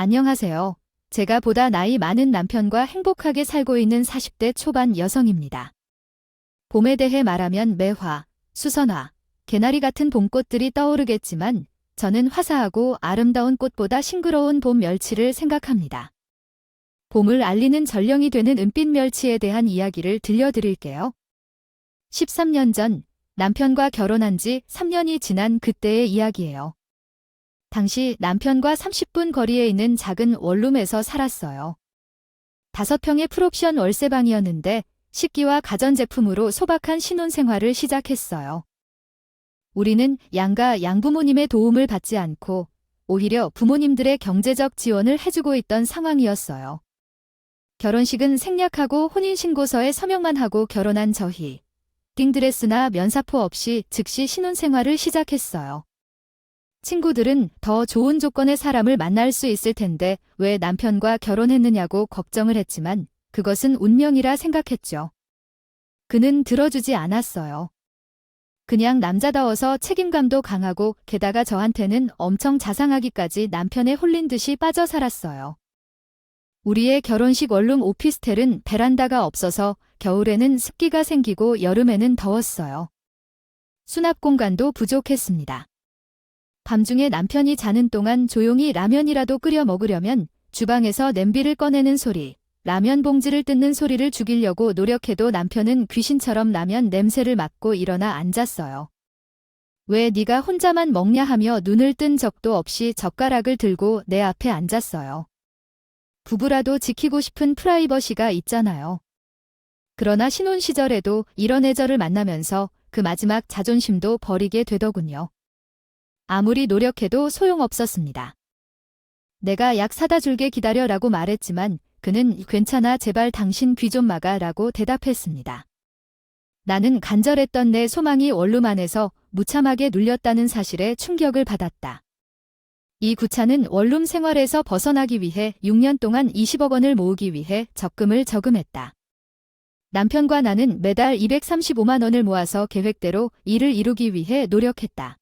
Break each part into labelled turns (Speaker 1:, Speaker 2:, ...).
Speaker 1: 안녕하세요. 제가 보다 나이 많은 남편과 행복하게 살고 있는 40대 초반 여성입니다. 봄에 대해 말하면 매화, 수선화, 개나리 같은 봄꽃들이 떠오르겠지만 저는 화사하고 아름다운 꽃보다 싱그러운 봄 멸치를 생각합니다. 봄을 알리는 전령이 되는 은빛 멸치에 대한 이야기를 들려드릴게요. 13년 전 남편과 결혼한 지 3년이 지난 그때의 이야기예요. 당시 남편과 30분 거리에 있는 작은 원룸에서 살았어요. 5평의 풀옵션 월세방이었는데 식기와 가전제품으로 소박한 신혼생활을 시작했어요. 우리는 양가 양부모님의 도움을 받지 않고 오히려 부모님들의 경제적 지원을 해주고 있던 상황이었어요. 결혼식은 생략하고 혼인신고서에 서명만 하고 결혼한 저희. 딩드레스나 면사포 없이 즉시 신혼생활을 시작했어요. 친구들은 더 좋은 조건의 사람을 만날 수 있을 텐데 왜 남편과 결혼했느냐고 걱정을 했지만 그것은 운명이라 생각했죠. 그는 들어주지 않았어요. 그냥 남자다워서 책임감도 강하고 게다가 저한테는 엄청 자상하기까지 남편에 홀린 듯이 빠져 살았어요. 우리의 결혼식 원룸 오피스텔은 베란다가 없어서 겨울에는 습기가 생기고 여름에는 더웠어요. 수납 공간도 부족했습니다. 밤중에 남편이 자는 동안 조용히 라면이라도 끓여 먹으려면 주방에서 냄비를 꺼내는 소리, 라면 봉지를 뜯는 소리를 죽이려고 노력해도 남편은 귀신처럼 라면 냄새를 맡고 일어나 앉았어요. 왜 네가 혼자만 먹냐 하며 눈을 뜬 적도 없이 젓가락을 들고 내 앞에 앉았어요. 부부라도 지키고 싶은 프라이버시가 있잖아요. 그러나 신혼 시절에도 이런 애저를 만나면서 그 마지막 자존심도 버리게 되더군요. 아무리 노력해도 소용없었습니다. 내가 약 사다 줄게 기다려라고 말했지만 그는 괜찮아 제발 당신 귀 좀 막아 라고 대답했습니다. 나는 간절했던 내 소망이 원룸 안에서 무참하게 눌렸다는 사실에 충격을 받았다. 이 구차는 원룸 생활에서 벗어나기 위해 6년 동안 20억 원을 모으기 위해 적금을 저금했다. 남편과 나는 매달 235만 원을 모아서 계획대로 일을 이루기 위해 노력했다.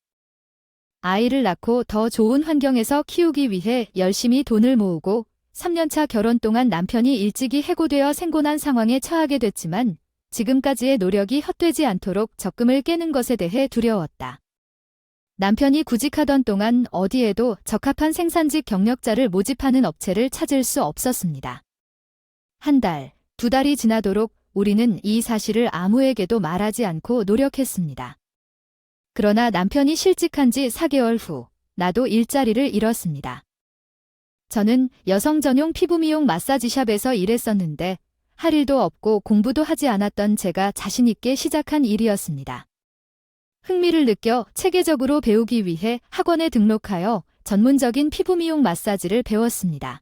Speaker 1: 아이를 낳고 더 좋은 환경에서 키우기 위해 열심히 돈을 모으고 3년차 결혼 동안 남편이 일찍이 해고되어 생곤한 상황에 처하게 됐지만 지금까지의 노력이 헛되지 않도록 적금을 깨는 것에 대해 두려웠다. 남편이 구직하던 동안 어디에도 적합한 생산직 경력자를 모집하는 업체를 찾을 수 없었습니다. 1달, 2달이 지나도록 우리는 이 사실을 아무에게도 말하지 않고 노력했습니다. 그러나 남편이 실직한 지 4개월 후 나도 일자리를 잃었습니다. 저는 여성 전용 피부 미용 마사지샵에서 일했었는데 할 일도 없고 공부도 하지 않았던 제가 자신 있게 시작한 일이었습니다. 흥미를 느껴 체계적으로 배우기 위해 학원에 등록하여 전문적인 피부 미용 마사지를 배웠습니다.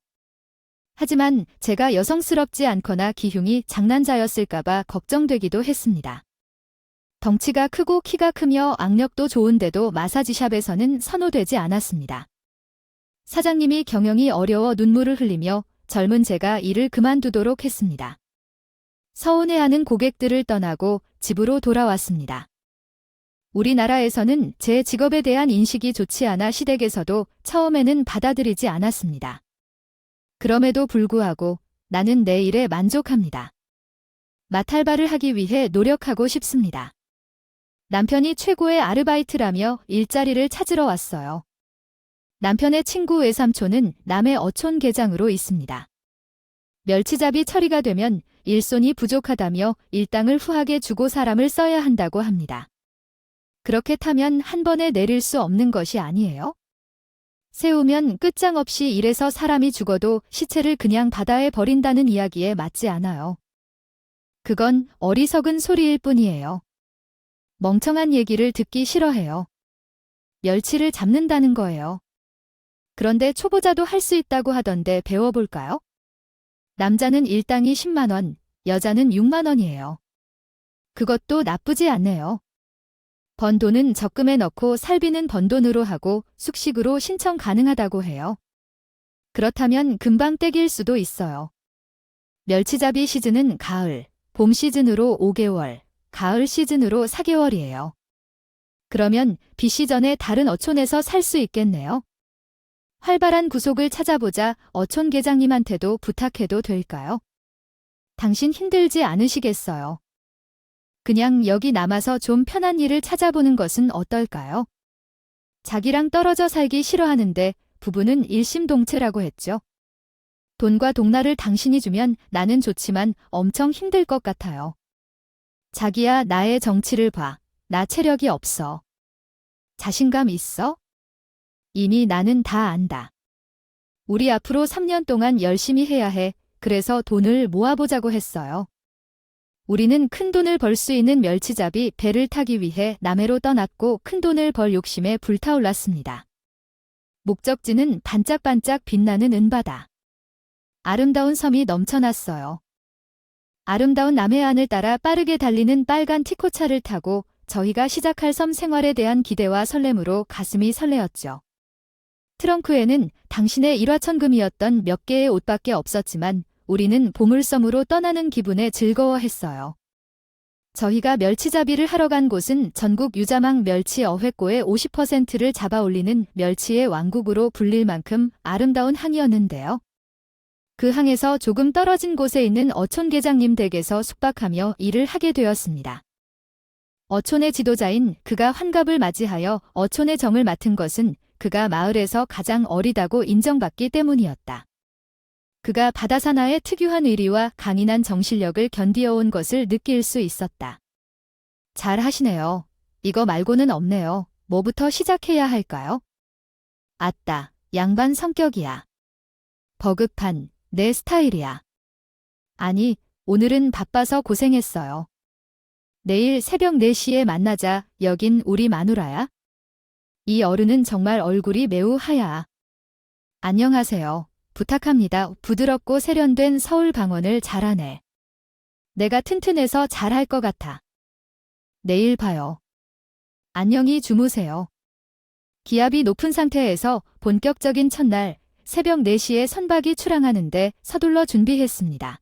Speaker 1: 하지만 제가 여성스럽지 않거나 기흉이 장난자였을까봐 걱정되기도 했습니다. 덩치가 크고 키가 크며 악력도 좋은데도 마사지샵에서는 선호되지 않았습니다. 사장님이 경영이 어려워 눈물을 흘리며 젊은 제가 일을 그만두도록 했습니다. 서운해하는 고객들을 떠나고 집으로 돌아왔습니다. 우리나라에서는 제 직업에 대한 인식이 좋지 않아 시댁에서도 처음에는 받아들이지 않았습니다. 그럼에도 불구하고 나는 내 일에 만족합니다. 마탈바를 하기 위해 노력하고 싶습니다. 남편이 최고의 아르바이트라며 일자리를 찾으러 왔어요. 남편의 친구 외삼촌은 남해 어촌 계장으로 있습니다. 멸치잡이 처리가 되면 일손이 부족하다며 일당을 후하게 주고 사람을 써야 한다고 합니다. 그렇게 타면 한 번에 내릴 수 없는 것이 아니에요? 세우면 끝장없이 일해서 사람이 죽어도 시체를 그냥 바다에 버린다는 이야기에 맞지 않아요. 그건 어리석은 소리일 뿐이에요. 멍청한 얘기를 듣기 싫어해요. 멸치를 잡는다는 거예요. 그런데 초보자도 할 수 있다고 하던데 배워볼까요? 남자는 일당이 10만 원, 여자는 6만 원이에요. 그것도 나쁘지 않네요. 번 돈은 적금에 넣고 살비는 번 돈으로 하고 숙식으로 신청 가능하다고 해요. 그렇다면 금방 떼길 수도 있어요. 멸치잡이 시즌은 가을, 봄 시즌으로 5개월, 가을 시즌으로 4개월이에요. 그러면 비시전에 다른 어촌에서 살 수 있겠네요. 활발한 구속을 찾아보자 어촌 계장님한테도 부탁해도 될까요? 당신 힘들지 않으시겠어요? 그냥 여기 남아서 좀 편한 일을 찾아보는 것은 어떨까요? 자기랑 떨어져 살기 싫어하는데 부부는 일심동체라고 했죠. 돈과 동나를 당신이 주면 나는 좋지만 엄청 힘들 것 같아요. 자기야, 나의 정치를 봐. 나 체력이 없어. 자신감 있어? 이미 나는 다 안다. 우리 앞으로 3년 동안 열심히 해야 해. 그래서 돈을 모아보자고 했어요. 우리는 큰돈을 벌 수 있는 멸치잡이 배를 타기 위해 남해로 떠났고 큰돈을 벌 욕심에 불타올랐습니다. 목적지는 반짝반짝 빛나는 은바다. 아름다운 섬이 넘쳐났어요. 아름다운 남해안을 따라 빠르게 달리는 빨간 티코차를 타고 저희가 시작할 섬 생활에 대한 기대와 설렘으로 가슴이 설레었죠. 트렁크에는 당신의 일화천금이었던 몇 개의 옷밖에 없었지만 우리는 보물섬으로 떠나는 기분에 즐거워했어요. 저희가 멸치잡이를 하러 간 곳은 전국 유자망 멸치 어획고의 50%를 잡아올리는 멸치의 왕국으로 불릴 만큼 아름다운 항이었는데요. 그 항에서 조금 떨어진 곳에 있는 어촌 계장님 댁에서 숙박하며 일을 하게 되었습니다. 어촌의 지도자인 그가 환갑을 맞이하여 어촌의 정을 맡은 것은 그가 마을에서 가장 어리다고 인정받기 때문이었다. 그가 바다사나의 특유한 의리와 강인한 정신력을 견디어온 것을 느낄 수 있었다. 잘 하시네요. 이거 말고는 없네요. 뭐부터 시작해야 할까요? 아따, 양반 성격이야. 버급한, 내 스타일이야. 아니, 오늘은 바빠서 고생했어요. 내일 새벽 4시에 만나자. 여긴 우리 마누라야. 이 어른은 정말 얼굴이 매우 하야. 안녕하세요. 부탁합니다. 부드럽고 세련된 서울 방언을 잘하네. 내가 튼튼해서 잘할 것 같아. 내일 봐요. 안녕히 주무세요. 기압이 높은 상태에서 본격적인 첫날 새벽 4시에 선박이 출항하는데 서둘러 준비했습니다.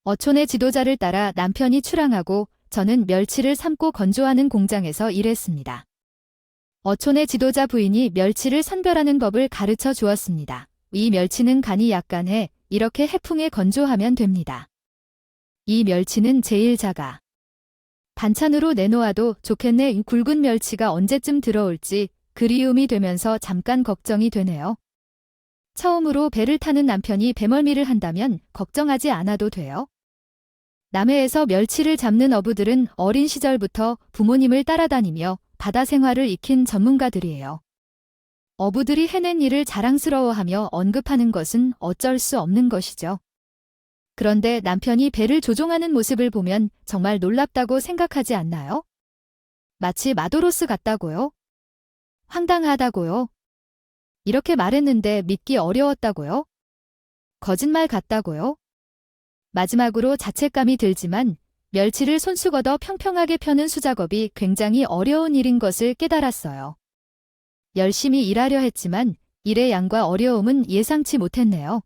Speaker 1: 어촌의 지도자를 따라 남편이 출항하고 저는 멸치를 삶고 건조하는 공장에서 일했습니다. 어촌의 지도자 부인이 멸치를 선별하는 법을 가르쳐 주었습니다. 이 멸치는 간이 약간해. 이렇게 해풍에 건조하면 됩니다. 이 멸치는 제일 작아. 반찬으로 내놓아도 좋겠네. 굵은 멸치가 언제쯤 들어올지 그리움이 되면서 잠깐 걱정이 되네요. 처음으로 배를 타는 남편이 배멀미를 한다면 걱정하지 않아도 돼요. 남해에서 멸치를 잡는 어부들은 어린 시절부터 부모님을 따라다니며 바다 생활을 익힌 전문가들이에요. 어부들이 해낸 일을 자랑스러워하며 언급하는 것은 어쩔 수 없는 것이죠. 그런데 남편이 배를 조종하는 모습을 보면 정말 놀랍다고 생각하지 않나요? 마치 마도로스 같다고요? 황당하다고요? 이렇게 말했는데 믿기 어려웠다고요? 거짓말 같다고요? 마지막으로 자책감이 들지만 멸치를 손수 걷어 평평하게 펴는 수작업이 굉장히 어려운 일인 것을 깨달았어요. 열심히 일하려 했지만 일의 양과 어려움은 예상치 못했네요.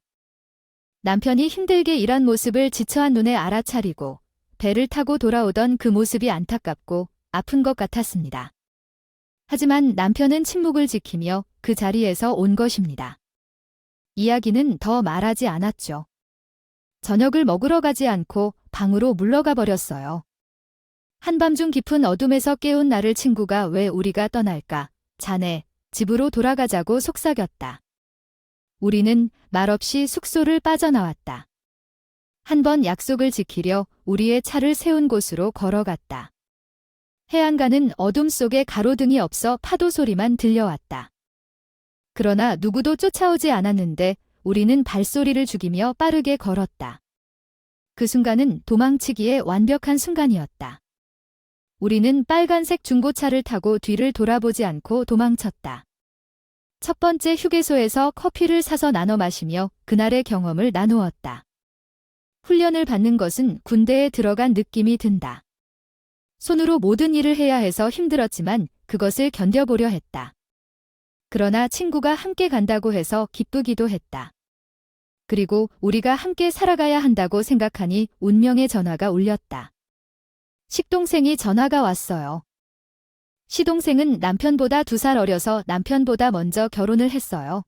Speaker 1: 남편이 힘들게 일한 모습을 지쳐한 눈에 알아차리고 배를 타고 돌아오던 그 모습이 안타깝고 아픈 것 같았습니다. 하지만 남편은 침묵을 지키며 그 자리에서 온 것입니다. 이야기는 더 말하지 않았죠. 저녁을 먹으러 가지 않고 방으로 물러가 버렸어요. 한밤중 깊은 어둠에서 깨운 나를 친구가 왜 우리가 떠날까? 자네, 집으로 돌아가자고 속삭였다. 우리는 말없이 숙소를 빠져나왔다. 한 번 약속을 지키려 우리의 차를 세운 곳으로 걸어갔다. 해안가는 어둠 속에 가로등이 없어 파도 소리만 들려왔다. 그러나 누구도 쫓아오지 않았는데 우리는 발소리를 죽이며 빠르게 걸었다. 그 순간은 도망치기에 완벽한 순간이었다. 우리는 빨간색 중고차를 타고 뒤를 돌아보지 않고 도망쳤다. 첫 번째 휴게소에서 커피를 사서 나눠 마시며 그날의 경험을 나누었다. 훈련을 받는 것은 군대에 들어간 느낌이 든다. 손으로 모든 일을 해야 해서 힘들었지만 그것을 견뎌보려 했다. 그러나 친구가 함께 간다고 해서 기쁘기도 했다. 그리고 우리가 함께 살아가야 한다고 생각하니 운명의 전화가 울렸다. 식동생이 전화가 왔어요. 시동생은 남편보다 2살 어려서 남편보다 먼저 결혼을 했어요.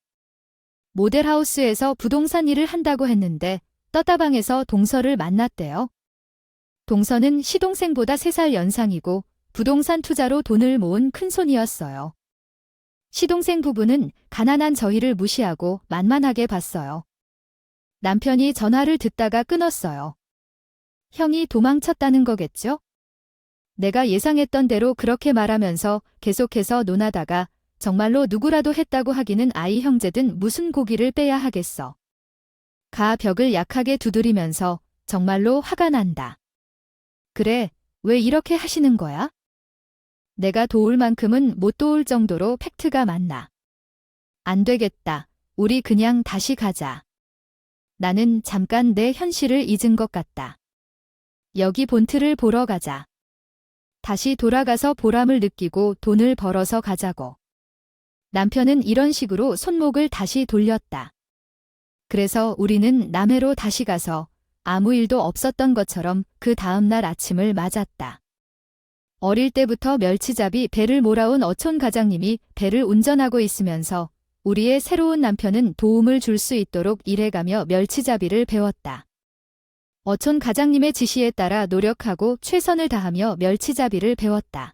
Speaker 1: 모델하우스에서 부동산 일을 한다고 했는데 떴다방에서 동서를 만났대요. 동서는 시동생보다 3살 연상이고 부동산 투자로 돈을 모은 큰손이었어요. 시동생 부부는 가난한 저희를 무시하고 만만하게 봤어요. 남편이 전화를 듣다가 끊었어요. 형이 도망쳤다는 거겠죠? 내가 예상했던 대로 그렇게 말하면서 계속해서 논하다가 정말로 누구라도 했다고 하기는 아이 형제든 무슨 고기를 빼야 하겠어. 가 벽을 약하게 두드리면서 정말로 화가 난다. 그래, 왜 이렇게 하시는 거야? 내가 도울 만큼은 못 도울 정도로 팩트가 많나. 안 되겠다. 우리 그냥 다시 가자. 나는 잠깐 내 현실을 잊은 것 같다. 여기 본트를 보러 가자. 다시 돌아가서 보람을 느끼고 돈을 벌어서 가자고. 남편은 이런 식으로 손목을 다시 돌렸다. 그래서 우리는 남해로 다시 가서 아무 일도 없었던 것처럼 그 다음날 아침을 맞았다. 어릴 때부터 멸치잡이 배를 몰아온 어촌 가장님이 배를 운전하고 있으면서 우리의 새로운 남편은 도움을 줄 수 있도록 일해가며 멸치잡이를 배웠다. 어촌 가장님의 지시에 따라 노력하고 최선을 다하며 멸치잡이를 배웠다.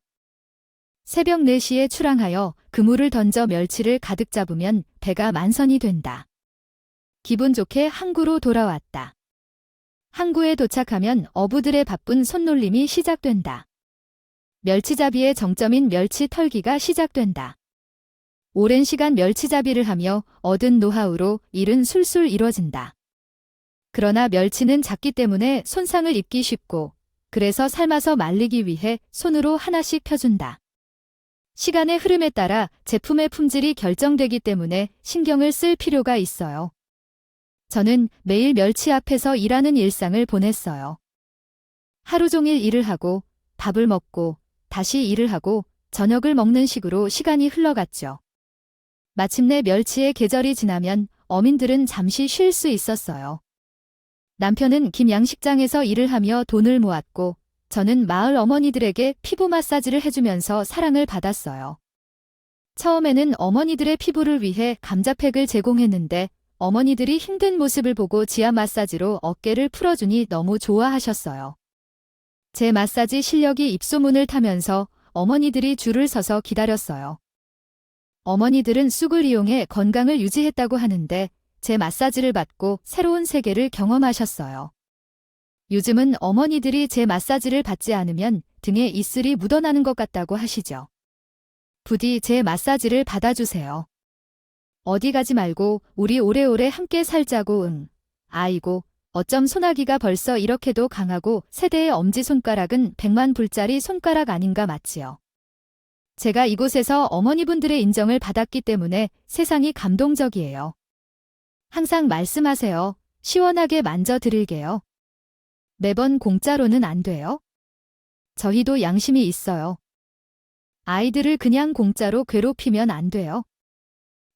Speaker 1: 새벽 4시에 출항하여 그물을 던져 멸치를 가득 잡으면 배가 만선이 된다. 기분 좋게 항구로 돌아왔다. 항구에 도착하면 어부들의 바쁜 손놀림이 시작된다. 멸치잡이의 정점인 멸치 털기가 시작된다. 오랜 시간 멸치잡이를 하며 얻은 노하우로 일은 술술 이뤄진다. 그러나 멸치는 작기 때문에 손상을 입기 쉽고 그래서 삶아서 말리기 위해 손으로 하나씩 펴준다. 시간의 흐름에 따라 제품의 품질이 결정되기 때문에 신경을 쓸 필요가 있어요. 저는 매일 멸치 앞에서 일하는 일상을 보냈어요. 하루 종일 일을 하고 밥을 먹고 다시 일을 하고 저녁을 먹는 식으로 시간이 흘러갔죠. 마침내 멸치의 계절이 지나면 어민들은 잠시 쉴 수 있었어요. 남편은 김양식장에서 일을 하며 돈을 모았고 저는 마을 어머니들에게 피부 마사지를 해주면서 사랑을 받았어요. 처음에는 어머니들의 피부를 위해 감자팩을 제공했는데 어머니들이 힘든 모습을 보고 지압 마사지로 어깨를 풀어주니 너무 좋아하셨어요. 제 마사지 실력이 입소문을 타면서 어머니들이 줄을 서서 기다렸어요. 어머니들은 쑥을 이용해 건강을 유지했다고 하는데 제 마사지를 받고 새로운 세계를 경험하셨어요. 요즘은 어머니들이 제 마사지를 받지 않으면 등에 이슬이 묻어나는 것 같다고 하시죠. 부디 제 마사지를 받아주세요. 어디 가지 말고 우리 오래오래 함께 살자고 응. 아이고, 어쩜 소나기가 벌써 이렇게도 강하고 세대의 엄지손가락은 100만 불짜리 손가락 아닌가 맞지요. 제가 이곳에서 어머니분들의 인정을 받았기 때문에 세상이 감동적이에요. 항상 말씀하세요. 시원하게 만져드릴게요. 매번 공짜로는 안 돼요. 저희도 양심이 있어요. 아이들을 그냥 공짜로 괴롭히면 안 돼요.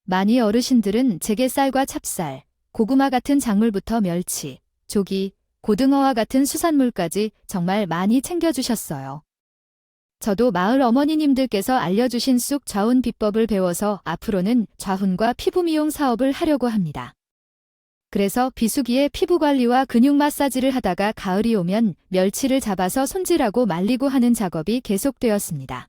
Speaker 1: 많이 어르신들은 제게 쌀과 찹쌀, 고구마 같은 작물부터 멸치, 조기, 고등어와 같은 수산물까지 정말 많이 챙겨주셨어요. 저도 마을 어머니님들께서 알려주신 쑥 좌훈 비법을 배워서 앞으로는 좌훈과 피부 미용 사업을 하려고 합니다. 그래서 비수기에 피부 관리와 근육 마사지를 하다가 가을이 오면 멸치를 잡아서 손질하고 말리고 하는 작업이 계속되었습니다.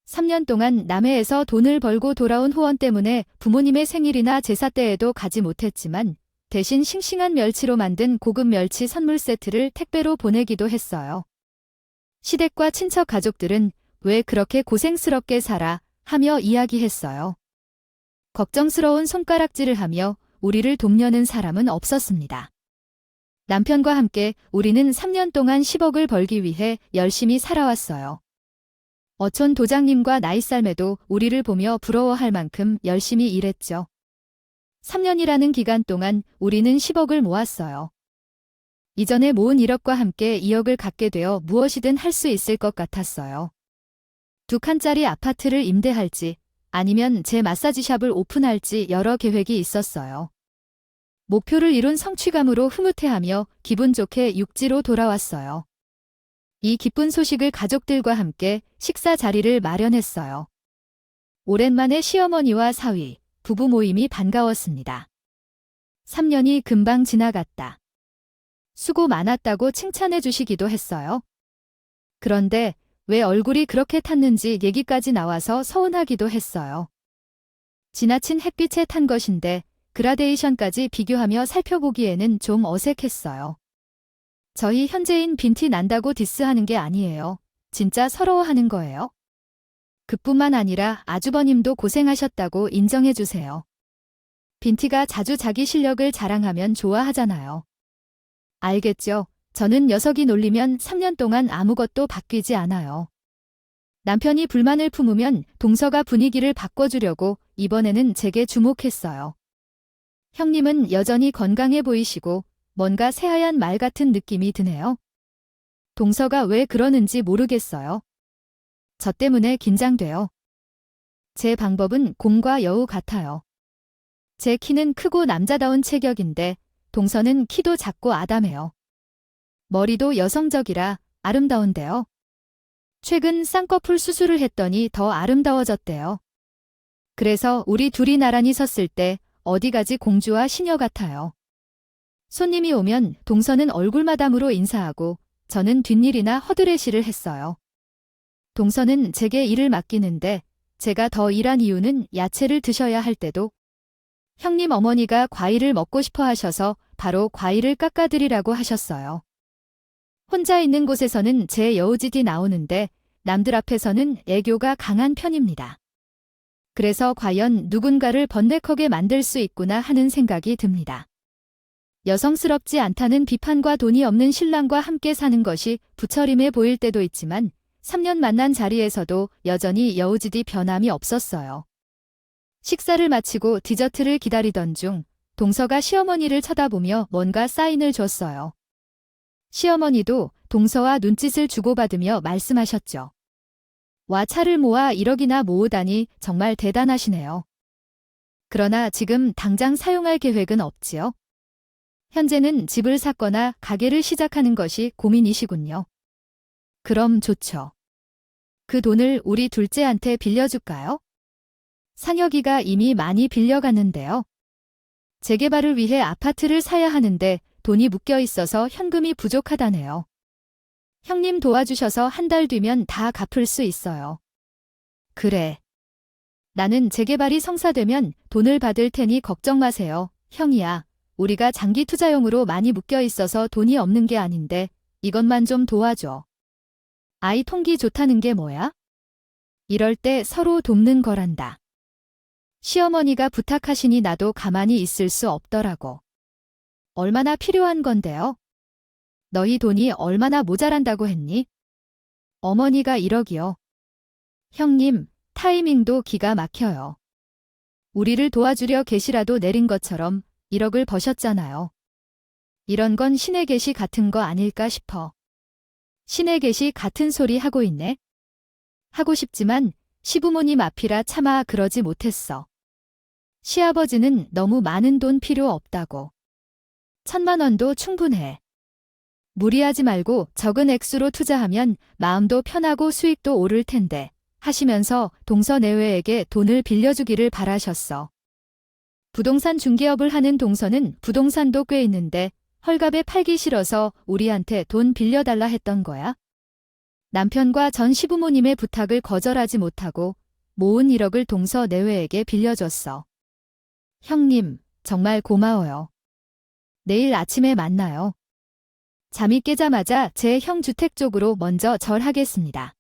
Speaker 1: 3년 동안 남해에서 돈을 벌고 돌아온 후원 때문에 부모님의 생일이나 제사 때에도 가지 못했지만 대신 싱싱한 멸치로 만든 고급 멸치 선물 세트를 택배로 보내기도 했어요. 시댁과 친척 가족들은 왜 그렇게 고생스럽게 살아 하며 이야기했어요. 걱정스러운 손가락질을 하며 우리를 돕려는 사람은 없었습니다. 남편과 함께 우리는 3년 동안 10억을 벌기 위해 열심히 살아왔어요. 어촌 도장님과 나이살매도 우리를 보며 부러워할 만큼 열심히 일했죠. 3년이라는 기간 동안 우리는 10억을 모았어요. 이전에 모은 1억과 함께 2억을 갖게 되어 무엇이든 할 수 있을 것 같았어요. 2칸짜리 아파트를 임대할지 아니면 제 마사지샵을 오픈할지 여러 계획이 있었어요. 목표를 이룬 성취감으로 흐뭇해하며 기분 좋게 육지로 돌아왔어요. 이 기쁜 소식을 가족들과 함께 식사 자리를 마련했어요. 오랜만에 시어머니와 사위, 부부 모임이 반가웠습니다. 3년이 금방 지나갔다. 수고 많았다고 칭찬해 주시기도 했어요. 그런데 왜 얼굴이 그렇게 탔는지 얘기까지 나와서 서운하기도 했어요. 지나친 햇빛에 탄 것인데 그라데이션까지 비교하며 살펴보기에는 좀 어색했어요. 저희 현재인 빈티 난다고 디스하는 게 아니에요. 진짜 서러워하는 거예요. 그뿐만 아니라 아주버님도 고생하셨다고 인정해 주세요. 빈티가 자주 자기 실력을 자랑하면 좋아하잖아요. 알겠죠? 저는 녀석이 놀리면 3년 동안 아무것도 바뀌지 않아요. 남편이 불만을 품으면 동서가 분위기를 바꿔주려고 이번에는 제게 주목했어요. 형님은 여전히 건강해 보이시고 뭔가 새하얀 말 같은 느낌이 드네요. 동서가 왜 그러는지 모르겠어요. 저 때문에 긴장돼요. 제 방법은 곰과 여우 같아요. 제 키는 크고 남자다운 체격인데 동서는 키도 작고 아담해요. 머리도 여성적이라 아름다운데요. 최근 쌍꺼풀 수술을 했더니 더 아름다워졌대요. 그래서 우리 둘이 나란히 섰을 때 어디 가지 공주와 시녀 같아요. 손님이 오면 동서는 얼굴마담으로 인사하고 저는 뒷일이나 허드레시를 했어요. 동서는 제게 일을 맡기는데 제가 더 일한 이유는 야채를 드셔야 할 때도 형님 어머니가 과일을 먹고 싶어 하셔서 바로 과일을 깎아드리라고 하셨어요. 혼자 있는 곳에서는 제 여우짓이 나오는데 남들 앞에서는 애교가 강한 편입니다. 그래서 과연 누군가를 번뇌하게 만들 수 있구나 하는 생각이 듭니다. 여성스럽지 않다는 비판과 돈이 없는 신랑과 함께 사는 것이 부처림해 보일 때도 있지만 3년 만난 자리에서도 여전히 여우짓이 변함이 없었어요. 식사를 마치고 디저트를 기다리던 중 동서가 시어머니를 쳐다보며 뭔가 사인을 줬어요. 시어머니도 동서와 눈짓을 주고받으며 말씀하셨죠. 와, 차를 모아 1억이나 모으다니 정말 대단하시네요. 그러나 지금 당장 사용할 계획은 없지요? 현재는 집을 샀거나 가게를 시작하는 것이 고민이시군요. 그럼 좋죠. 그 돈을 우리 둘째한테 빌려줄까요? 상혁이가 이미 많이 빌려갔는데요. 재개발을 위해 아파트를 사야 하는데 돈이 묶여 있어서 현금이 부족하다네요. 형님 도와주셔서 한 달 뒤면 다 갚을 수 있어요. 그래. 나는 재개발이 성사되면 돈을 받을 테니 걱정 마세요. 형이야, 우리가 장기 투자용으로 많이 묶여 있어서 돈이 없는 게 아닌데 이것만 좀 도와줘. 아이 통기 좋다는 게 뭐야? 이럴 때 서로 돕는 거란다. 시어머니가 부탁하시니 나도 가만히 있을 수 없더라고. 얼마나 필요한 건데요? 너희 돈이 얼마나 모자란다고 했니? 어머니가 1억이요. 형님, 타이밍도 기가 막혀요. 우리를 도와주려 계시라도 내린 것처럼 1억을 버셨잖아요. 이런 건 신의 계시 같은 거 아닐까 싶어. 신의 계시 같은 소리 하고 있네. 하고 싶지만 시부모님 앞이라 차마 그러지 못했어. 시아버지는 너무 많은 돈 필요 없다고. 1,000만 원도 충분해. 무리하지 말고 적은 액수로 투자하면 마음도 편하고 수익도 오를 텐데 하시면서 동서 내외에게 돈을 빌려주기를 바라셨어. 부동산 중개업을 하는 동서는 부동산도 꽤 있는데 헐값에 팔기 싫어서 우리한테 돈 빌려달라 했던 거야. 남편과 전 시부모님의 부탁을 거절하지 못하고 모은 1억을 동서 내외에게 빌려줬어. 형님, 정말 고마워요. 내일 아침에 만나요. 잠이 깨자마자 제 형 주택 쪽으로 먼저 절하겠습니다.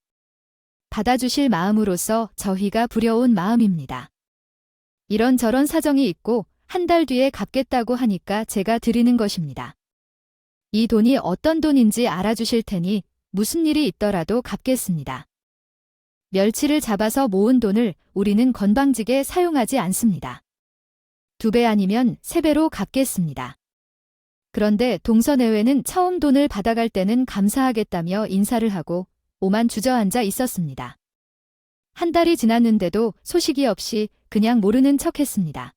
Speaker 1: 받아주실 마음으로서 저희가 부려온 마음입니다. 이런저런 사정이 있고 한 달 뒤에 갚겠다고 하니까 제가 드리는 것입니다. 이 돈이 어떤 돈인지 알아주실 테니 무슨 일이 있더라도 갚겠습니다. 멸치를 잡아서 모은 돈을 우리는 건방지게 사용하지 않습니다. 2배 아니면 3배로 갚겠습니다. 그런데 동서 내외는 처음 돈을 받아갈 때는 감사하겠다며 인사를 하고 오만 주저앉아 있었습니다. 한 달이 지났는데도 소식이 없이 그냥 모르는 척했습니다.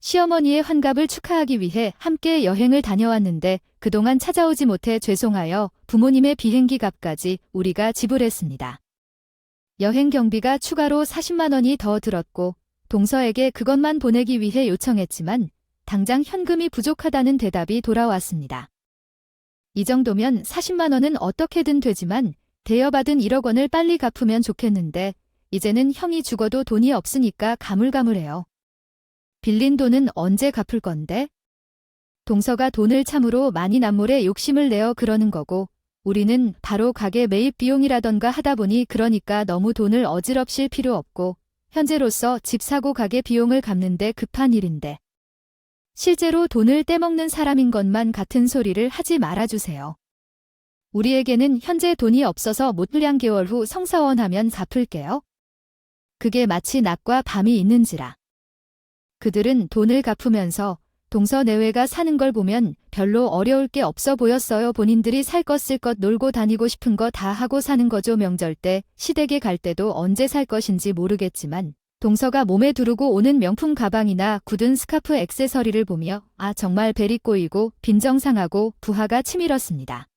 Speaker 1: 시어머니의 환갑을 축하하기 위해 함께 여행을 다녀왔는데 그동안 찾아오지 못해 죄송하여 부모님의 비행기 값까지 우리가 지불했습니다. 여행 경비가 추가로 40만 원이 더 들었고 동서에게 그것만 보내기 위해 요청했지만 당장 현금이 부족하다는 대답이 돌아왔습니다. 이 정도면 40만 원은 어떻게든 되지만 대여받은 1억 원을 빨리 갚으면 좋겠는데 이제는 형이 죽어도 돈이 없으니까 가물가물해요. 빌린 돈은 언제 갚을 건데? 동서가 돈을 참으로 많이 남몰에 욕심을 내어 그러는 거고 우리는 바로 가게 매입 비용이라던가 하다 보니 그러니까 너무 돈을 어지럽힐 필요 없고 현재로서 집 사고 가게 비용을 갚는데 급한 일인데 실제로 돈을 떼먹는 사람인 것만 같은 소리를 하지 말아주세요. 우리에게는 현재 돈이 없어서 못 1개월 후 성사원하면 갚을게요. 그게 마치 낮과 밤이 있는지라. 그들은 돈을 갚으면서 동서 내외가 사는 걸 보면 별로 어려울 게 없어 보였어요. 본인들이 살 것 쓸 것 놀고 다니고 싶은 거 다 하고 사는 거죠. 명절 때 시댁에 갈 때도 언제 살 것인지 모르겠지만 동서가 몸에 두르고 오는 명품 가방이나 굳은 스카프 액세서리를 보며 정말 벨이 꼬이고 빈정상하고 부하가 치밀었습니다.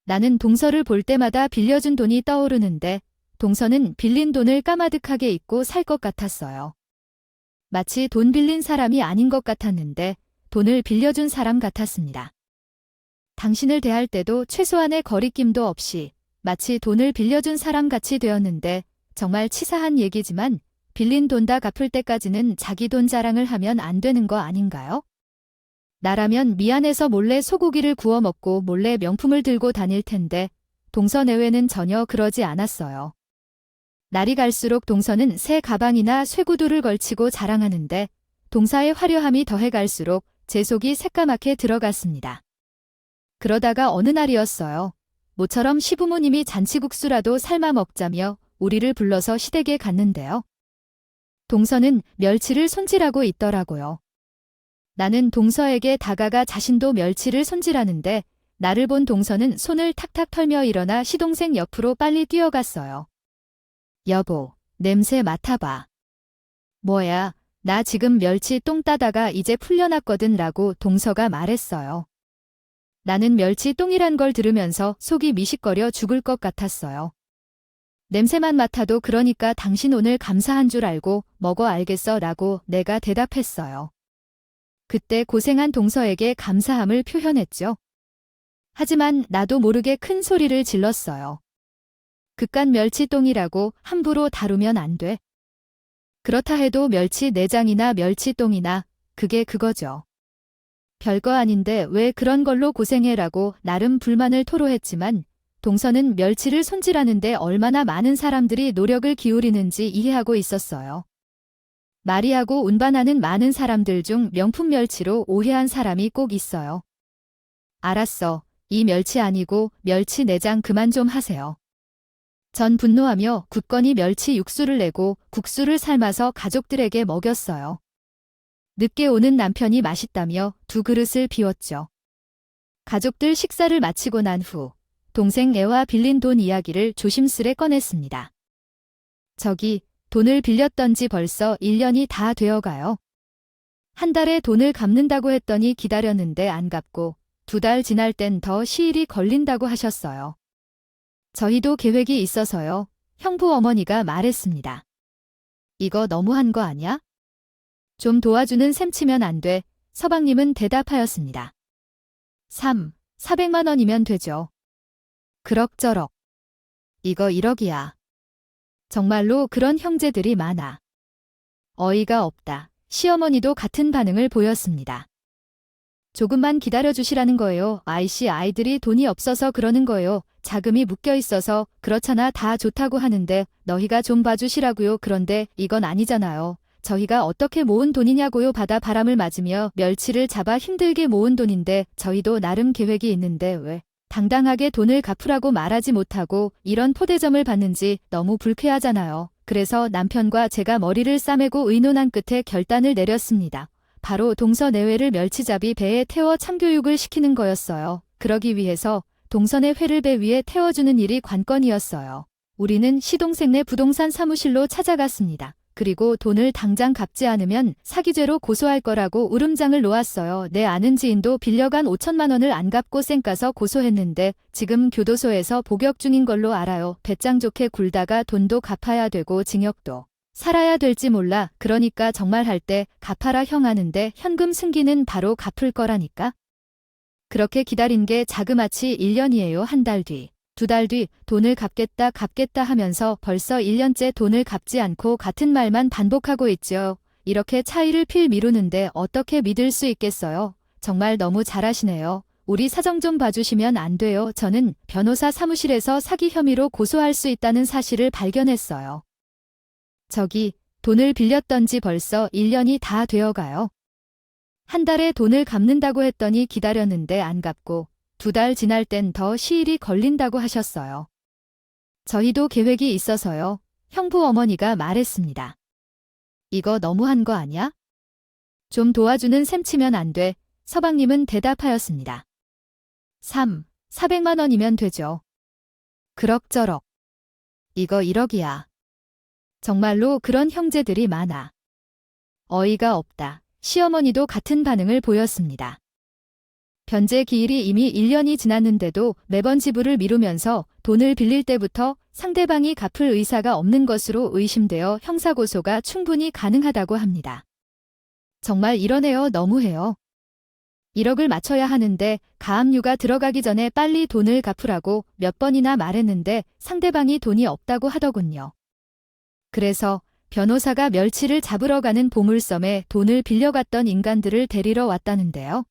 Speaker 1: 나는 동서를 볼 때마다 빌려준 돈이 떠오르는데 동서는 빌린 돈을 까마득하게 잊고 살 것 같았어요. 마치 돈 빌린 사람이 아닌 것 같았는데 돈을 빌려준 사람 같았습니다. 당신을 대할 때도 최소한의 거리낌도 없이 마치 돈을 빌려준 사람 같이 되었는데 정말 치사한 얘기지만 빌린 돈 다 갚을 때까지는 자기 돈 자랑을 하면 안 되는 거 아닌가요? 나라면 미안해서 몰래 소고기를 구워 먹고 몰래 명품을 들고 다닐 텐데 동서 내외는 전혀 그러지 않았어요. 날이 갈수록 동서는 새 가방이나 쇠구두를 걸치고 자랑하는데 동사의 화려함이 더해갈수록 제 속이 새까맣게 들어갔습니다. 그러다가 어느 날이었어요. 모처럼 시부모님이 잔치국수라도 삶아 먹자며 우리를 불러서 시댁에 갔는데요. 동서는 멸치를 손질하고 있더라고요. 나는 동서에게 다가가 자신도 멸치를 손질하는데 나를 본 동서는 손을 탁탁 털며 일어나 시동생 옆으로 빨리 뛰어갔어요. 여보, 냄새 맡아봐. 뭐야, 나 지금 멸치 똥 따다가 이제 풀려났거든 라고 동서가 말했어요. 나는 멸치 똥이란 걸 들으면서 속이 미식거려 죽을 것 같았어요. 냄새만 맡아도 그러니까 당신 오늘 감사한 줄 알고 먹어 알겠어 라고 내가 대답했어요. 그때 고생한 동서에게 감사함을 표현했죠. 하지만 나도 모르게 큰 소리를 질렀어요. 그깟 멸치똥이라고 함부로 다루면 안 돼. 그렇다 해도 멸치 내장이나 멸치똥이나 그게 그거죠. 별거 아닌데 왜 그런 걸로 고생해라고 나름 불만을 토로했지만 동서는 멸치를 손질하는데 얼마나 많은 사람들이 노력을 기울이는지 이해하고 있었어요. 말이하고 운반하는 많은 사람들 중 명품 멸치로 오해한 사람이 꼭 있어요. 알았어. 이 멸치 아니고 멸치 내장 그만 좀 하세요. 전 분노하며 굳건히 멸치 육수를 내고 국수를 삶아서 가족들에게 먹였어요. 늦게 오는 남편이 맛있다며 2그릇을 비웠죠. 가족들 식사를 마치고 난 후 동생 애와 빌린 돈 이야기를 조심스레 꺼냈습니다. 저기 돈을 빌렸던 지 벌써 1년이 다 되어가요. 한 달에 돈을 갚는다고 했더니 기다렸는데 안 갚고 2달 지날 땐 더 시일이 걸린다고 하셨어요. 저희도 계획이 있어서요. 형부 어머니가 말했습니다. 이거 너무한 거 아니야? 좀 도와주는 셈 치면 안 돼. 서방님은 대답하였습니다. 400만 원이면 되죠. 그럭저럭. 이거 1억이야. 정말로 그런 형제들이 많아. 어이가 없다. 시어머니도 같은 반응을 보였습니다. 조금만 기다려주시라는 거예요. 아이들이 돈이 없어서 그러는 거예요. 자금이 묶여 있어서 그렇잖아. 다 좋다고 하는데 너희가 좀 봐주시라고요. 그런데 이건 아니잖아요. 저희가 어떻게 모은 돈이냐고요. 바다 바람을 맞으며 멸치를 잡아 힘들게 모은 돈인데 저희도 나름 계획이 있는데 왜 당당하게 돈을 갚으라고 말하지 못하고 이런 포대점을 받는지 너무 불쾌하잖아요. 그래서 남편과 제가 머리를 싸매고 의논한 끝에 결단을 내렸습니다. 바로 동서 내외를 멸치잡이 배에 태워 참교육을 시키는 거였어요. 그러기 위해서 동선의 회를 배 위에 태워주는 일이 관건이었어요. 우리는 시동생네 부동산 사무실로 찾아갔습니다. 그리고 돈을 당장 갚지 않으면 사기죄로 고소할 거라고 울음장을 놓았어요. 내 아는 지인도 빌려간 5천만 원을 안 갚고 쌩까서 고소했는데 지금 교도소에서 복역 중인 걸로 알아요. 배짱 좋게 굴다가 돈도 갚아야 되고 징역도 살아야 될지 몰라. 그러니까 정말 할 때 갚아라 형 하는데 현금 승기는 바로 갚을 거라니까. 그렇게 기다린 게 자그마치 1년이에요. 한 달 뒤, 2달 뒤 돈을 갚겠다 하면서 벌써 1년째 돈을 갚지 않고 같은 말만 반복하고 있죠. 이렇게 차일을 필 미루는데 어떻게 믿을 수 있겠어요? 정말 너무 잘하시네요. 우리 사정 좀 봐주시면 안 돼요? 저는 변호사 사무실에서 사기 혐의로 고소할 수 있다는 사실을 발견했어요. 저기, 돈을 빌렸던 지 벌써 1년이 다 되어가요. 한 달에 돈을 갚는다고 했더니 기다렸는데 안 갚고 2달 지날 땐 더 시일이 걸린다고 하셨어요. 저희도 계획이 있어서요. 형부 어머니가 말했습니다. 이거 너무한 거 아니야? 좀 도와주는 셈 치면 안 돼. 서방님은 대답하였습니다. 400만 원이면 되죠. 그럭저럭. 이거 1억이야. 정말로 그런 형제들이 많아. 어이가 없다. 시어머니도 같은 반응을 보였습니다. 변제 기일이 이미 1년이 지났는데도 매번 지불을 미루면서 돈을 빌릴 때부터 상대방이 갚을 의사가 없는 것으로 의심되어 형사고소가 충분히 가능하다고 합니다. 정말 이러네요. 너무해요. 1억을 맞춰야 하는데 가압류가 들어가기 전에 빨리 돈을 갚으라고 몇 번이나 말했는데 상대방이 돈이 없다고 하더군요. 그래서 변호사가 멸치를 잡으러 가는 보물섬에 돈을 빌려갔던 인간들을 데리러 왔다는데요.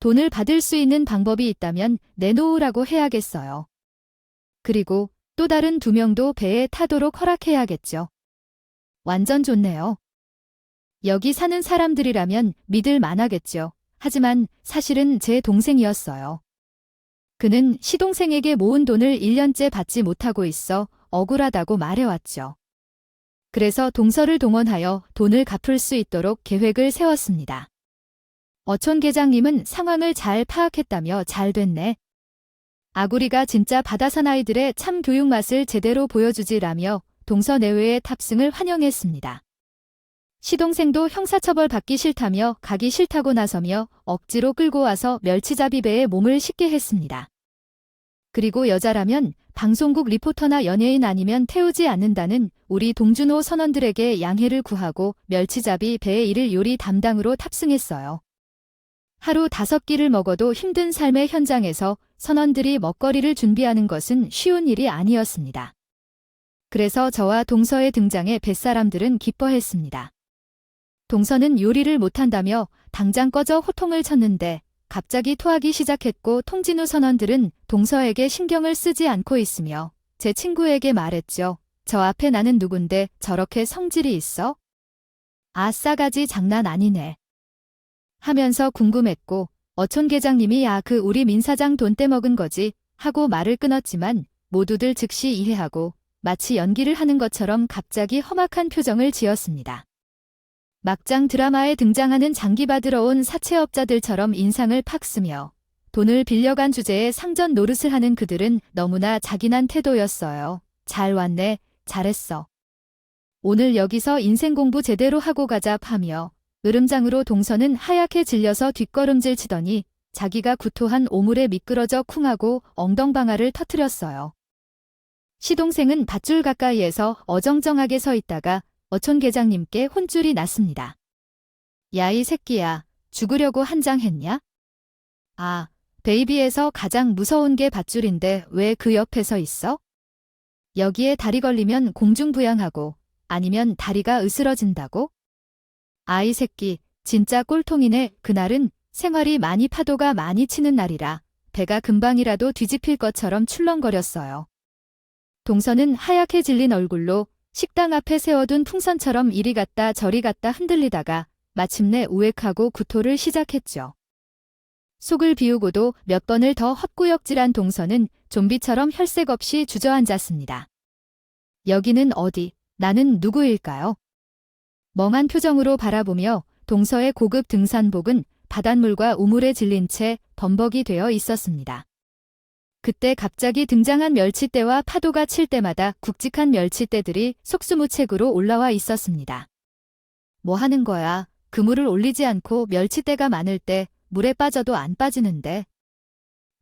Speaker 1: 돈을 받을 수 있는 방법이 있다면 내놓으라고 해야겠어요. 그리고 또 다른 2명도 배에 타도록 허락해야겠죠. 완전 좋네요. 여기 사는 사람들이라면 믿을 만하겠죠. 하지만 사실은 제 동생이었어요. 그는 시동생에게 모은 돈을 1년째 받지 못하고 있어 억울하다고 말해왔죠. 그래서 동서를 동원하여 돈을 갚을 수 있도록 계획을 세웠습니다. 어촌 계장님은 상황을 잘 파악했다며 잘 됐네. 아구리가 진짜 바다사나이들의 참 교육 맛을 제대로 보여주지라며 동서 내외의 탑승을 환영했습니다. 시동생도 형사처벌 받기 싫다며 가기 싫다고 나서며 억지로 끌고 와서 멸치잡이 배에 몸을 싣게 했습니다. 그리고 여자라면 방송국 리포터나 연예인 아니면 태우지 않는다는 우리 동준호 선원들에게 양해를 구하고 멸치잡이 배에 이를 요리 담당으로 탑승했어요. 하루 5끼를 먹어도 힘든 삶의 현장에서 선원들이 먹거리를 준비하는 것은 쉬운 일이 아니었습니다. 그래서 저와 동서의 등장에 뱃사람들은 기뻐했습니다. 동서는 요리를 못한다며 당장 꺼져 호통을 쳤는데 갑자기 토하기 시작했고 통진우 선원들은 동서에게 신경을 쓰지 않고 있으며 제 친구에게 말했죠. 저 앞에 나는 누군데 저렇게 성질이 있어? 아, 싸가지 장난 아니네. 하면서 궁금했고 어촌 계장님이 우리 민사장 돈 떼먹은 거지 하고 말을 끊었지만 모두들 즉시 이해하고 마치 연기를 하는 것처럼 갑자기 험악한 표정을 지었습니다. 막장 드라마에 등장하는 장기 받으러 온 사채업자들처럼 인상을 팍 쓰며 돈을 빌려간 주제에 상전 노릇을 하는 그들은 너무나 자기난 태도였어요. 잘 왔네, 잘했어. 오늘 여기서 인생 공부 제대로 하고 가자 하며 으름장으로 동서는 하얗게 질려서 뒷걸음질 치더니 자기가 구토한 오물에 미끄러져 쿵하고 엉덩방아를 터뜨렸어요. 시동생은 밧줄 가까이에서 어정쩡하게 서 있다가 어촌 계장님께 혼쭐이 났습니다. 야, 이 새끼야, 죽으려고 한장했냐? 아, 베이비에서 가장 무서운 게 밧줄인데 왜 그 옆에 서 있어? 여기에 다리 걸리면 공중부양하고 아니면 다리가 으스러진다고? 아, 이 새끼, 진짜 꼴통이네. 그날은 생활이 많이 파도가 많이 치는 날이라 배가 금방이라도 뒤집힐 것처럼 출렁거렸어요. 동서는 하얗게 질린 얼굴로 식당 앞에 세워둔 풍선처럼 이리 갔다 저리 갔다 흔들리다가 마침내 우웩하고 구토를 시작했죠. 속을 비우고도 몇 번을 더 헛구역질한 동서는 좀비처럼 혈색 없이 주저앉았습니다. 여기는 어디, 나는 누구일까요? 멍한 표정으로 바라보며 동서의 고급 등산복은 바닷물과 우물에 질린 채 범벅이 되어 있었습니다. 그때 갑자기 등장한 멸치떼와 파도가 칠 때마다 굵직한 멸치떼들이 속수무책으로 올라와 있었습니다. 뭐 하는 거야? 그물을 올리지 않고 멸치떼가 많을 때 물에 빠져도 안 빠지는데.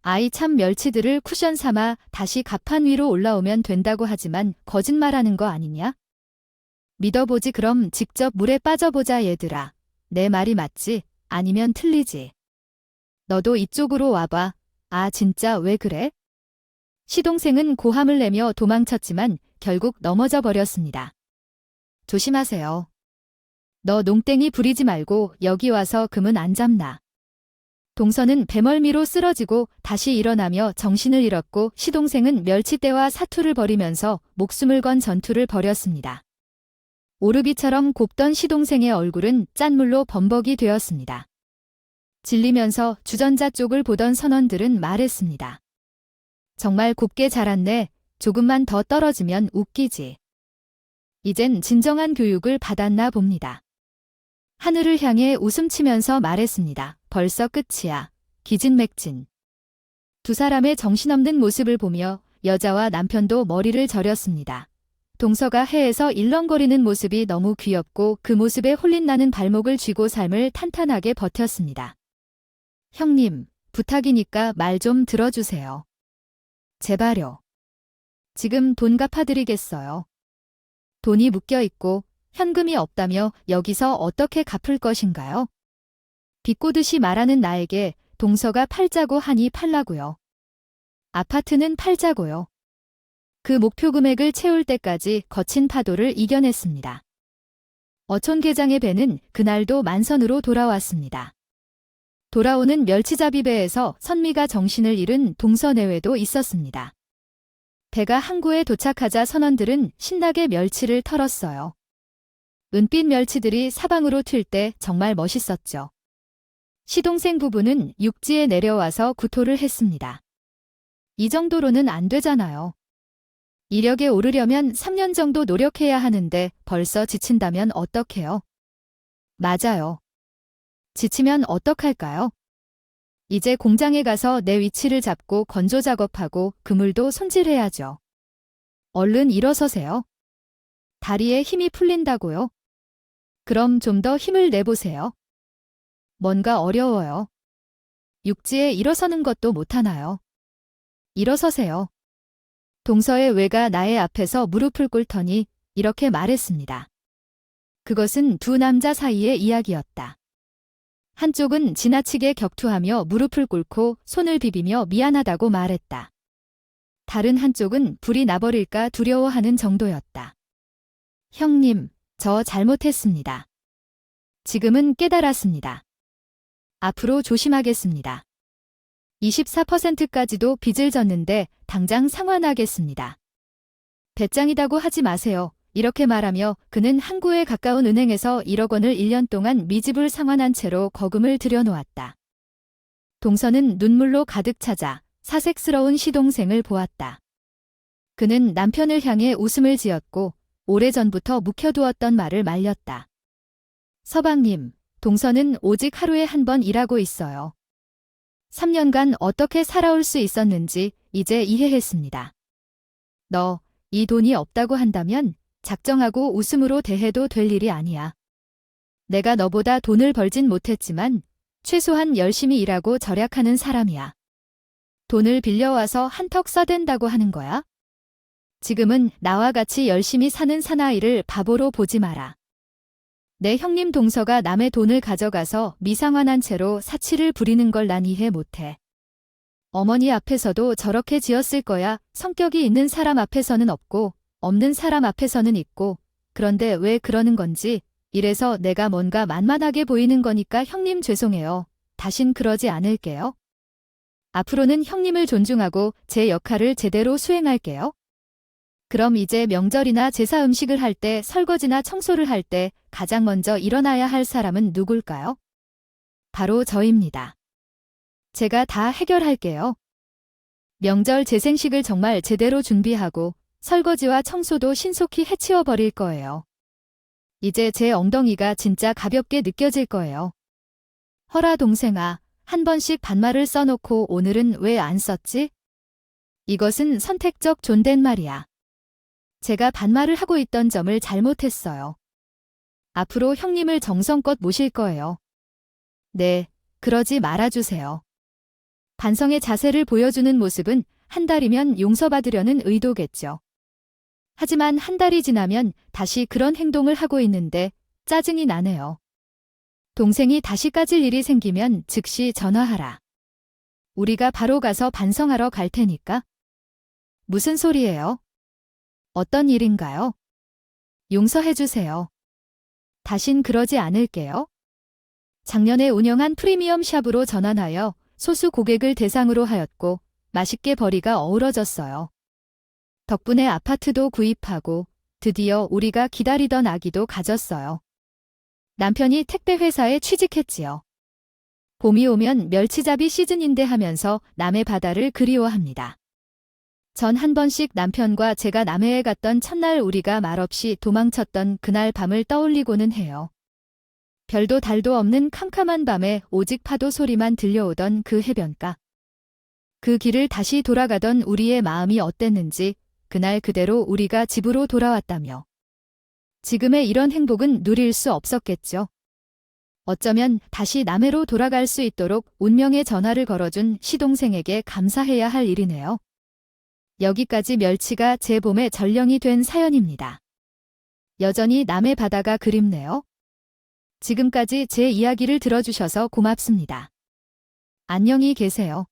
Speaker 1: 아이 참 멸치들을 쿠션 삼아 다시 갑판 위로 올라오면 된다고 하지만 거짓말하는 거 아니냐? 믿어보지 그럼 직접 물에 빠져보자 얘들아. 내 말이 맞지? 아니면 틀리지? 너도 이쪽으로 와봐. 아 진짜 왜 그래? 시동생은 고함을 내며 도망쳤지만 결국 넘어져 버렸습니다. 조심하세요. 너 농땡이 부리지 말고 여기 와서 금은 안 잡나. 동서는 배멀미로 쓰러지고 다시 일어나며 정신을 잃었고 시동생은 멸치떼와 사투를 벌이면서 목숨을 건 전투를 벌였습니다. 오르비처럼 곱던 시동생의 얼굴은 짠물로 범벅이 되었습니다. 질리면서 주전자 쪽을 보던 선원들은 말했습니다. 정말 곱게 자랐네. 조금만 더 떨어지면 웃기지. 이젠 진정한 교육을 받았나 봅니다. 하늘을 향해 웃음치면서 말했습니다. 벌써 끝이야. 기진맥진. 두 사람의 정신없는 모습을 보며 여자와 남편도 머리를 저렸습니다. 동서가 해에서 일렁거리는 모습이 너무 귀엽고 그 모습에 홀린 나는 발목을 쥐고 삶을 탄탄하게 버텼습니다. 형님, 부탁이니까 말 좀 들어주세요. 제발요. 지금 돈 갚아드리겠어요. 돈이 묶여있고 현금이 없다며 여기서 어떻게 갚을 것인가요? 비꼬듯이 말하는 나에게 동서가 팔자고 하니 팔라고요. 아파트는 팔자고요. 그 목표 금액을 채울 때까지 거친 파도를 이겨냈습니다. 어촌계장의 배는 그날도 만선으로 돌아왔습니다. 돌아오는 멸치잡이 배에서 선미가 정신을 잃은 동서 내외도 있었습니다. 배가 항구에 도착하자 선원들은 신나게 멸치를 털었어요. 은빛 멸치들이 사방으로 튈 때 정말 멋있었죠. 시동생 부부는 육지에 내려와서 구토를 했습니다. 이 정도로는 안 되잖아요. 이력에 오르려면 3년 정도 노력해야 하는데 벌써 지친다면 어떡해요? 맞아요. 지치면 어떡할까요? 이제 공장에 가서 내 위치를 잡고 건조 작업하고 그물도 손질해야죠. 얼른 일어서세요. 다리에 힘이 풀린다고요? 그럼 좀 더 힘을 내보세요. 뭔가 어려워요. 육지에 일어서는 것도 못하나요? 일어서세요. 동서의 외가 나의 앞에서 무릎을 꿇더니 이렇게 말했습니다. 그것은 두 남자 사이의 이야기였다. 한쪽은 지나치게 격투하며 무릎을 꿇고 손을 비비며 미안하다고 말했다. 다른 한쪽은 불이 나버릴까 두려워하는 정도였다. 형님, 저 잘못했습니다. 지금은 깨달았습니다. 앞으로 조심하겠습니다. 24%까지도 빚을 졌는데 당장 상환하겠습니다. 배짱이다고 하지 마세요. 이렇게 말하며 그는 항구에 가까운 은행에서 1억 원을 1년 동안 미집을 상환한 채로 거금을 들여놓았다. 동서는 눈물로 가득 차자 사색스러운 시동생을 보았다. 그는 남편을 향해 웃음을 지었고 오래전부터 묵혀두었던 말을 말렸다. 서방님, 동서는 오직 하루에 한 번 일하고 있어요. 3년간 어떻게 살아올 수 있었는지 이제 이해했습니다. 너, 이 돈이 없다고 한다면 작정하고 웃음으로 대해도 될 일이 아니야. 내가 너보다 돈을 벌진 못했지만 최소한 열심히 일하고 절약하는 사람이야. 돈을 빌려와서 한턱 써댄다고 하는 거야? 지금은 나와 같이 열심히 사는 사나이를 바보로 보지 마라. 내 형님 동서가 남의 돈을 가져가서 미상환한 채로 사치를 부리는 걸 난 이해 못해. 어머니 앞에서도 저렇게 지었을 거야. 성격이 있는 사람 앞에서는 없고 없는 사람 앞에서는 있고 그런데 왜 그러는 건지 이래서 내가 뭔가 만만하게 보이는 거니까 형님 죄송해요. 다신 그러지 않을게요. 앞으로는 형님을 존중하고 제 역할을 제대로 수행할게요. 그럼 이제 명절이나 제사 음식을 할 때 설거지나 청소를 할 때 가장 먼저 일어나야 할 사람은 누굴까요? 바로 저입니다. 제가 다 해결할게요. 명절 제생식을 정말 제대로 준비하고 설거지와 청소도 신속히 해치워 버릴 거예요. 이제 제 엉덩이가 진짜 가볍게 느껴질 거예요. 허라 동생아, 한 번씩 반말을 써놓고 오늘은 왜 안 썼지? 이것은 선택적 존댓말이야. 제가 반말을 하고 있던 점을 잘못했어요. 앞으로 형님을 정성껏 모실 거예요. 네, 그러지 말아주세요. 반성의 자세를 보여주는 모습은 한 달이면 용서받으려는 의도겠죠. 하지만 한 달이 지나면 다시 그런 행동을 하고 있는데 짜증이 나네요. 동생이 다시 까질 일이 생기면 즉시 전화하라. 우리가 바로 가서 반성하러 갈 테니까. 무슨 소리예요? 어떤 일인가요? 용서해주세요. 다신 그러지 않을게요. 작년에 운영한 프리미엄 샵으로 전환하여 소수 고객을 대상으로 하였고 맛있게 벌이가 어우러졌어요. 덕분에 아파트도 구입하고 드디어 우리가 기다리던 아기도 가졌어요. 남편이 택배회사에 취직했지요. 봄이 오면 멸치잡이 시즌인데 하면서 남해 바다를 그리워합니다. 전 한 번씩 남편과 제가 남해에 갔던 첫날 우리가 말없이 도망쳤던 그날 밤을 떠올리고는 해요. 별도 달도 없는 캄캄한 밤에 오직 파도 소리만 들려오던 그 해변가. 그 길을 다시 돌아가던 우리의 마음이 어땠는지 그날 그대로 우리가 집으로 돌아왔다며. 지금의 이런 행복은 누릴 수 없었겠죠. 어쩌면 다시 남해로 돌아갈 수 있도록 운명의 전화를 걸어준 시동생에게 감사해야 할 일이네요. 여기까지 멸치가 제 봄의 전령이 된 사연입니다. 여전히 남해 바다가 그립네요. 지금까지 제 이야기를 들어주셔서 고맙습니다. 안녕히 계세요.